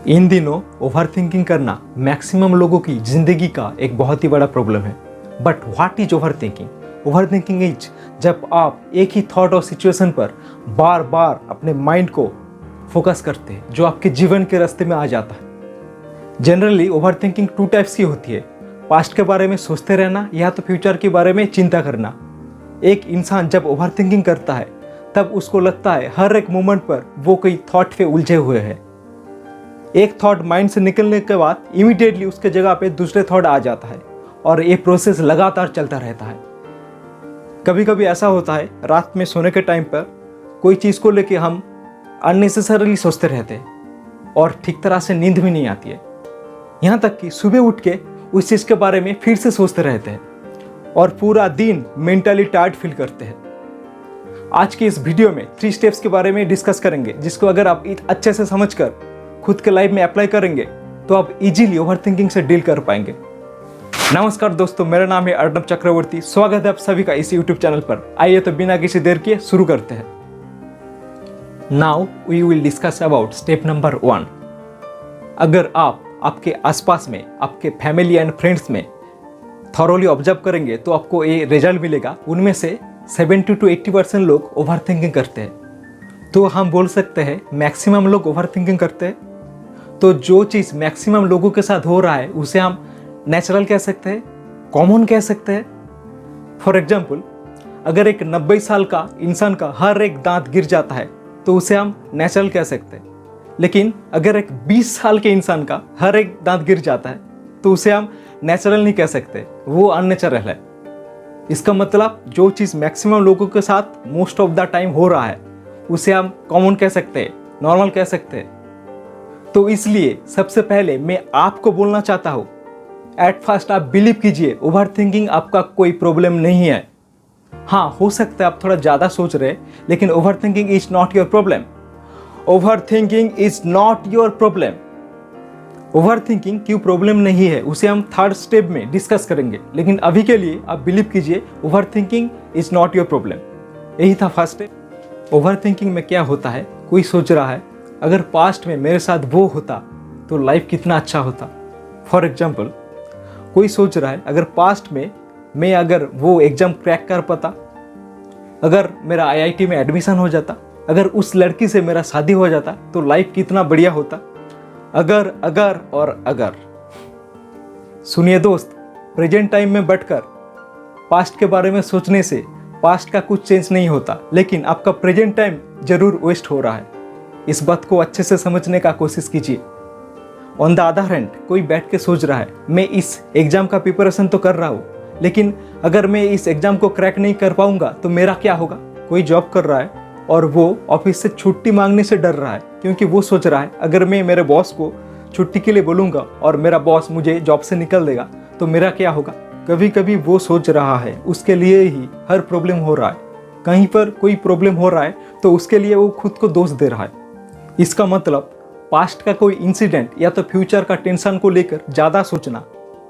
इन दिनों over thinking करना maximum लोगों की जिंदगी का एक बहुत ही बड़ा प्रॉब्लम है। But what is over thinking? Over thinking is जब आप एक ही थॉट और सिचुएशन पर बार बार अपने माइंड को फोकस करते हैं जो आपके जीवन के रास्ते में आ जाता है। Generally over thinking two types की होती है, पास्ट के बारे में सोचते रहना या तो फ्यूचर के बारे में चिंता करना। एक इंसान जब ओवर थिंकिंग करता है तब उसको लगता है हर एक मोमेंट पर वो कोई थॉट पे उलझे हुए है। एक थॉट माइंड से निकलने के बाद इमीडिएटली उसके जगह पे दूसरे थॉट आ जाता है और ये प्रोसेस लगातार चलता रहता है। कभी कभी ऐसा होता है रात में सोने के टाइम पर कोई चीज़ को लेके हम अननेसेसरीली सोचते रहते हैं और ठीक तरह से नींद भी नहीं आती है। यहाँ तक कि सुबह उठ के उस चीज़ के बारे में फिर से सोचते रहते हैं और पूरा दिन मेंटली टायर्ड फील करते हैं। आज की इस वीडियो में 3 स्टेप्स के बारे में डिस्कस करेंगे जिसको अगर आप अच्छे से समझकर खुद के लाइफ में अप्लाई करेंगे तो आप इजीली ओवरथिंकिंग से डील कर पाएंगे। नमस्कार दोस्तों, मेरा नाम है अर्णव चक्रवर्ती। स्वागत है आप सभी का इस यूट्यूब चैनल पर। आइए तो बिना किसी देर किए शुरू करते हैं। Now we will discuss about step number 1। अगर आप आपके आसपास में, आपके फैमिली एंड फ्रेंड्स में थॉरोली ऑब्जर्व करेंगे तो आपको ये रिजल्ट मिलेगा। उनमें से 70 to 80% लोग ओवर थिंकिंग करते हैं। तो हम बोल सकते हैं मैक्सिमम लोग ओवर थिंकिंग करते हैं। तो जो चीज़ मैक्सिमम लोगों के साथ हो रहा है उसे हम नेचुरल कह सकते हैं, कॉमन कह सकते हैं। फॉर एग्जाम्पल, अगर एक 90 साल का इंसान का हर एक दांत गिर जाता है तो उसे हम नेचुरल कह सकते हैं। लेकिन अगर एक 20 साल के इंसान का हर एक दांत गिर जाता है तो उसे हम नेचुरल नहीं कह सकते, वो अननेचुरल है। इसका मतलब जो चीज़ मैक्सिमम लोगों के साथ मोस्ट ऑफ द टाइम हो रहा है उसे हम कॉमन कह सकते हैं, नॉर्मल कह सकते हैं। तो इसलिए सबसे पहले मैं आपको बोलना चाहता हूँ, एट फर्स्ट आप बिलीव कीजिए ओवर थिंकिंग आपका कोई प्रॉब्लम नहीं है। हाँ, हो सकता है आप थोड़ा ज़्यादा सोच रहे हैं, लेकिन over thinking is not your problem. Over thinking is not your problem. Over thinking क्यों प्रॉब्लम नहीं है उसे हम 3rd स्टेप में डिस्कस करेंगे, लेकिन अभी के लिए आप बिलीव कीजिए over thinking is not your problem. यही था फर्स्ट स्टेप। ओवर थिंकिंग में क्या होता है, कोई सोच रहा है अगर पास्ट में मेरे साथ वो होता तो लाइफ कितना अच्छा होता। फॉर एग्जाम्पल, कोई सोच रहा है अगर पास्ट में मैं अगर वो एग्ज़ाम क्रैक कर पाता, अगर मेरा IIT में एडमिशन हो जाता, अगर उस लड़की से मेरा शादी हो जाता तो लाइफ कितना बढ़िया होता। अगर अगर और अगर। सुनिए दोस्त, प्रेजेंट टाइम में बैठकर पास्ट के बारे में सोचने से पास्ट का कुछ चेंज नहीं होता, लेकिन आपका प्रेजेंट टाइम जरूर वेस्ट हो रहा है। इस बात को अच्छे से समझने का कोशिश कीजिए। ऑन द अदर हैंड, कोई बैठ के सोच रहा है मैं इस एग्ज़ाम का प्रिपरेशन तो कर रहा हूँ, लेकिन अगर मैं इस एग्ज़ाम को क्रैक नहीं कर पाऊंगा तो मेरा क्या होगा। कोई जॉब कर रहा है और वो ऑफिस से छुट्टी मांगने से डर रहा है क्योंकि वो सोच रहा है अगर मैं मेरे बॉस को छुट्टी के लिए बोलूँगा और मेरा बॉस मुझे जॉब से निकल देगा तो मेरा क्या होगा। कभी कभी वो सोच रहा है उसके लिए ही हर प्रॉब्लम हो रहा है। कहीं पर कोई प्रॉब्लम हो रहा है तो उसके लिए वो खुद को दोष दे रहा है। इसका मतलब पास्ट का कोई इंसिडेंट या तो फ्यूचर का टेंशन को लेकर ज़्यादा सोचना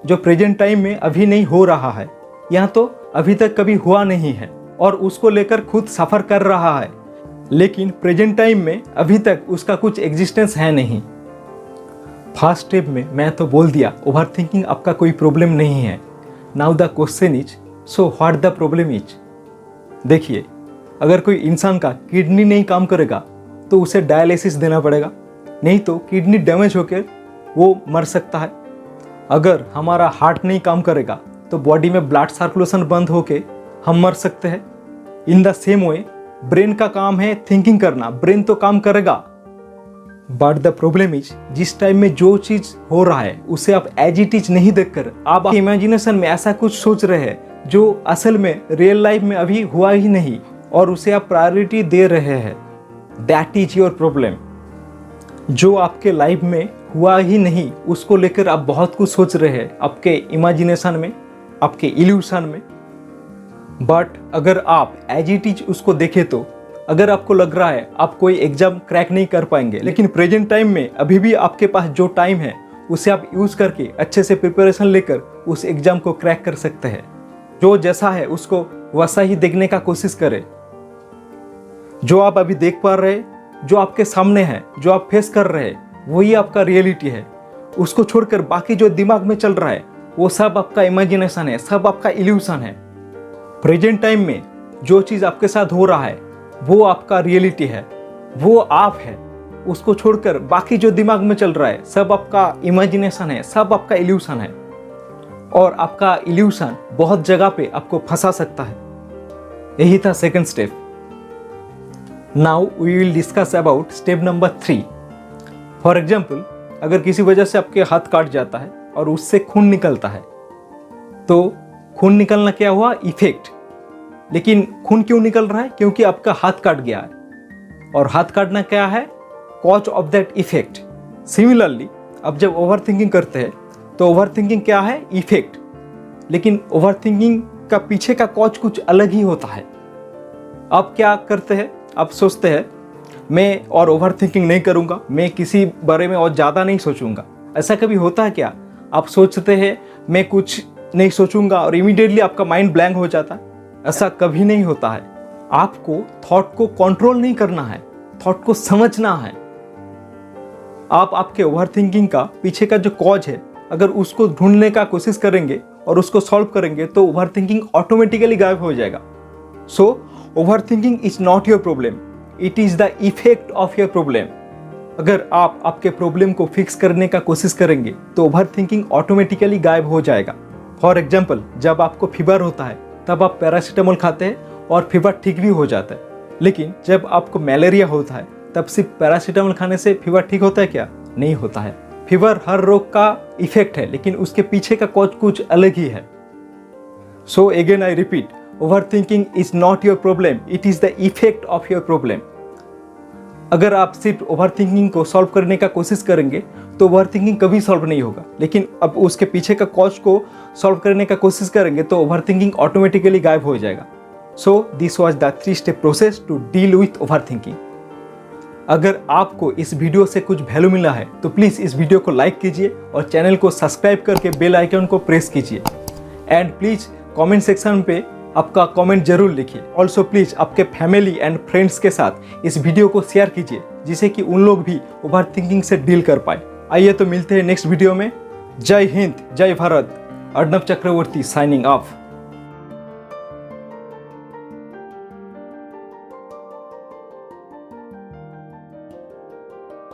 जो प्रेजेंट टाइम में अभी नहीं हो रहा है या तो अभी तक कभी हुआ नहीं है और उसको लेकर खुद सफ़र कर रहा है, लेकिन प्रेजेंट टाइम में अभी तक उसका कुछ एग्जिस्टेंस है नहीं। फर्स्ट स्टेप में मैं तो बोल दिया ओवर थिंकिंग आपका कोई प्रॉब्लम नहीं है। Now the question is, so what the problem is. देखिए, अगर कोई इंसान का किडनी नहीं काम करेगा तो उसे डायलिसिस देना पड़ेगा, नहीं तो किडनी डैमेज होकर वो मर सकता है। अगर हमारा हार्ट नहीं काम करेगा तो बॉडी में ब्लड सर्कुलेशन बंद होकर हम मर सकते हैं। In the same way brain का काम है थिंकिंग करना, ब्रेन तो काम करेगा। बट द प्रॉब्लम इज, जिस टाइम में जो चीज़ हो रहा है उसे आप एज इट इज नहीं देखकर आप इमेजिनेशन में ऐसा कुछ सोच रहे हैं जो असल में रियल लाइफ में अभी हुआ ही नहीं और उसे आप प्रायोरिटी दे रहे हैं। That is your problem. जो आपके लाइफ में हुआ ही नहीं उसको लेकर आप बहुत कुछ सोच रहे हैं आपके इमेजिनेशन में, आपके इल्यूशन में। बट अगर आप एज इट इज उसको देखें तो अगर आपको लग रहा है आप कोई एग्जाम क्रैक नहीं कर पाएंगे, लेकिन प्रेजेंट टाइम में अभी भी आपके पास जो टाइम है उसे आप यूज़ करके अच्छे से प्रिपरेशन लेकर उस एग्ज़ाम को क्रैक कर सकते हैं। जो जैसा है उसको वैसा ही देखने का कोशिश करें। जो आप अभी देख पा रहे हैं, जो आपके सामने है, जो आप फेस कर रहे हैं, वही आपका रियलिटी है। उसको छोड़कर बाकी जो दिमाग में चल रहा है वो सब आपका इमेजिनेशन है, सब आपका इल्यूशन है। प्रेजेंट टाइम में जो चीज़ आपके साथ हो रहा है वो आपका रियलिटी है, वो आप है। उसको छोड़कर बाकी जो दिमाग में चल रहा है सब आपका इमेजिनेशन है, सब आपका इल्यूशन है। और आपका इल्यूशन बहुत जगह पे आपको फंसा सकता है। यही था second step. Now we will discuss about step number 3। For example, अगर किसी वजह से आपके हाथ काट जाता है और उससे खून निकलता है, तो खून निकलना क्या हुआ? इफेक्ट। लेकिन खून क्यों निकल रहा है? क्योंकि आपका हाथ काट गया है, और हाथ काटना क्या है? Cause of that effect. Similarly, अब जब ओवर थिंकिंग करते हैं तो ओवर थिंकिंग क्या है? इफेक्ट। लेकिन ओवर थिंकिंग का पीछे का कॉज कुछ अलग ही होता है। आप क्या करते हैं? आप सोचते हैं मैं और ओवर थिंकिंग नहीं करूँगा, मैं किसी बारे में और ज़्यादा नहीं सोचूंगा। ऐसा कभी होता है क्या? आप सोचते हैं मैं कुछ नहीं सोचूंगा और इमीडिएटली आपका माइंड ब्लैंक हो जाता है। ऐसा कभी नहीं होता है। आपको थॉट को कंट्रोल नहीं करना है, थॉट को समझना है। आप आपके ओवर थिंकिंग का पीछे का जो कॉज है, अगर उसको ढूंढने का कोशिश करेंगे और उसको सॉल्व करेंगे तो ओवर थिंकिंग ऑटोमेटिकली गायब हो जाएगा। So over thinking is not your problem, it is the effect of your problem. अगर आप आपके प्रॉब्लम को फिक्स करने का कोशिश करेंगे तो ओवर थिंकिंग ऑटोमेटिकली गायब हो जाएगा। फॉर एग्जाम्पल, जब आपको फीवर होता है तब आप पैरासीटामोल खाते हैं और फीवर ठीक भी हो जाता है। लेकिन जब आपको मलेरिया होता है तब सिर्फ पैरासीटामोल खाने से फीवर ठीक होता है क्या? नहीं होता है। फीवर हर रोग का इफेक्ट है, लेकिन उसके पीछे का कॉज कुछ अलग ही है। So again I repeat, over thinking is not your problem, it is the effect of your problem. अगर आप सिर्फ ओवर थिंकिंग को सॉल्व करने का कोशिश करेंगे तो ओवर थिंकिंग कभी सॉल्व नहीं होगा। लेकिन अब उसके पीछे का कॉज को सॉल्व करने का कोशिश करेंगे तो ओवर थिंकिंग ऑटोमेटिकली गायब हो जाएगा। So this was the 3 step process to deal with over thinking. अगर आपको इस वीडियो से कुछ वैल्यू मिला है तो प्लीज़ इस वीडियो को लाइक कीजिए और चैनल को सब्सक्राइब करके बेल आइकन को प्रेस कीजिए। एंड प्लीज़ कमेंट सेक्शन पे आपका कमेंट जरूर लिखिए। ऑल्सो प्लीज़ आपके फैमिली एंड फ्रेंड्स के साथ इस वीडियो को शेयर कीजिए, जिससे कि उन लोग भी ओवर थिंकिंग से डील कर पाए। आइए तो मिलते हैं नेक्स्ट वीडियो में। जय हिंद, जय भारत। अर्णव चक्रवर्ती साइनिंग ऑफ।